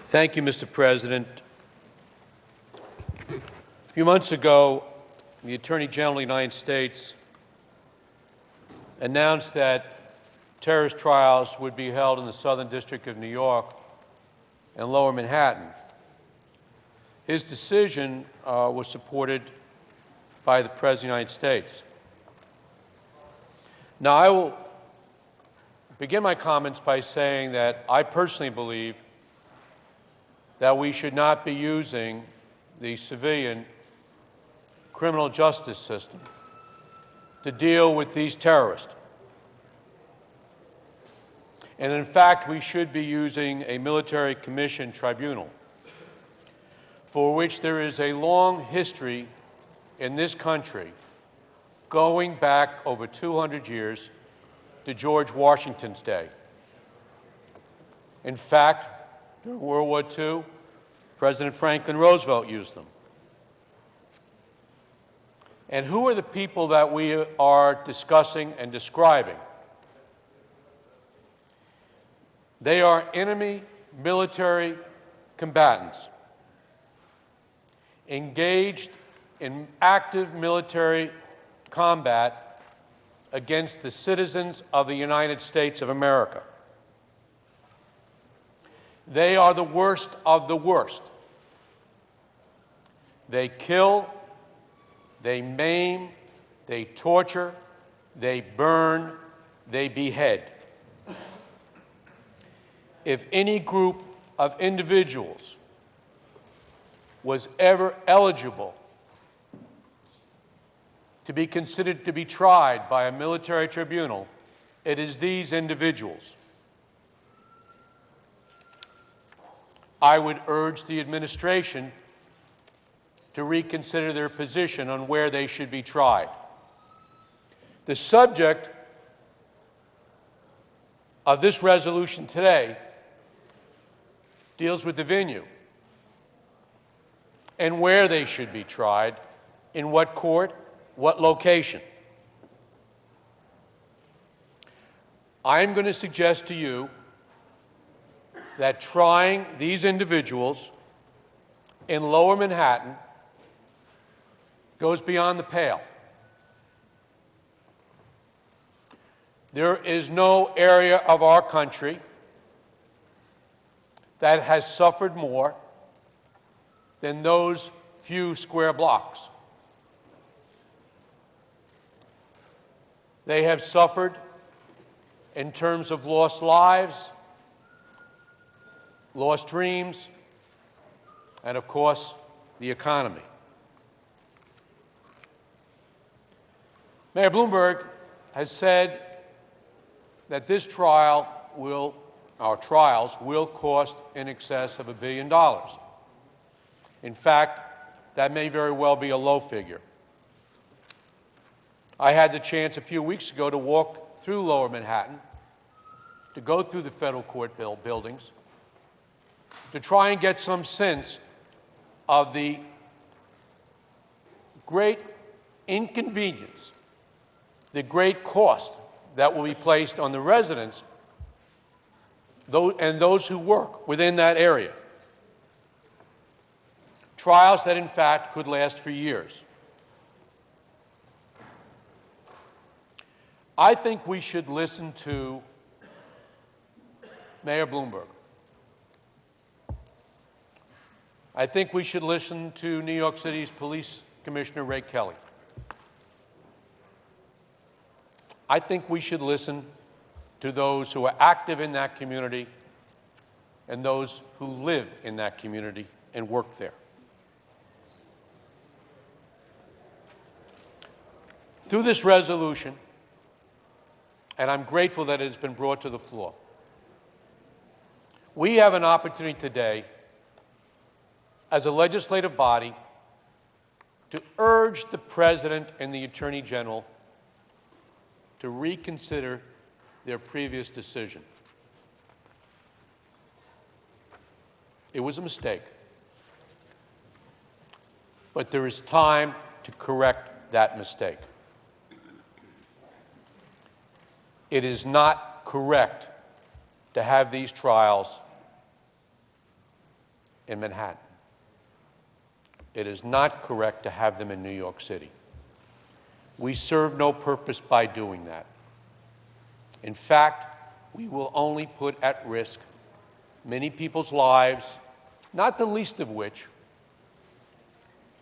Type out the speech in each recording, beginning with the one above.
Thank you, Mr. President. A few months ago, the Attorney General of the United States announced that terrorist trials would be held in the Southern District of New York and Lower Manhattan. His decision was supported by the President of the United States. Now, I will begin my comments by saying that I personally believe that we should not be using the civilian criminal justice system to deal with these terrorists. And in fact, we should be using a military commission tribunal for which there is a long history in this country going back over 200 years to George Washington's day. In fact, during World War II, President Franklin Roosevelt used them. And who are the people that we are discussing and describing? They are enemy military combatants engaged in active military combat against the citizens of the United States of America. They are the worst of the worst. They kill, they maim, they torture, they burn, they behead. If any group of individuals was ever eligible to be considered to be tried by a military tribunal, it is these individuals. I would urge the administration to reconsider their position on where they should be tried. The subject of this resolution today deals with the venue and where they should be tried, in what court, what location. I'm going to suggest to you that trying these individuals in Lower Manhattan goes beyond the pale. There is no area of our country that has suffered more than those few square blocks. They have suffered in terms of lost lives, lost dreams, and of course, the economy. Mayor Bloomberg has said that our trials will cost in excess of $1 billion. In fact, that may very well be a low figure. I had the chance a few weeks ago to walk through Lower Manhattan, to go through the federal court buildings, to try and get some sense of the great inconvenience, the great cost that will be placed on the residents and those who work within that area. Trials that, in fact, could last for years. I think we should listen to Mayor Bloomberg. I think we should listen to New York City's Police Commissioner Ray Kelly. I think we should listen to those who are active in that community and those who live in that community and work there. Through this resolution, and I'm grateful that it has been brought to the floor, we have an opportunity today as a legislative body to urge the President and the Attorney General to reconsider their previous decision. It was a mistake, but there is time to correct that mistake. It is not correct to have these trials in Manhattan. It is not correct to have them in New York City. We serve no purpose by doing that. In fact, we will only put at risk many people's lives, not the least of which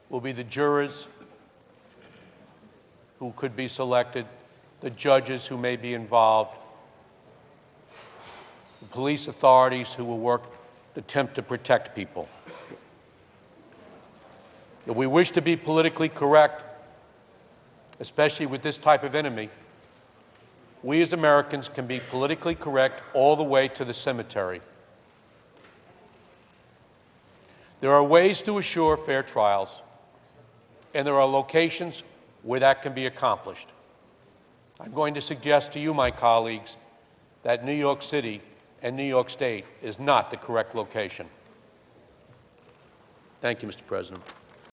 will be the jurors who could be selected, the judges who may be involved, the police authorities who will attempt to protect people. If we wish to be politically correct, especially with this type of enemy, we as Americans can be politically correct all the way to the cemetery. There are ways to assure fair trials, and there are locations where that can be accomplished. I'm going to suggest to you, my colleagues, that New York City and New York State is not the correct location. Thank you, Mr. President.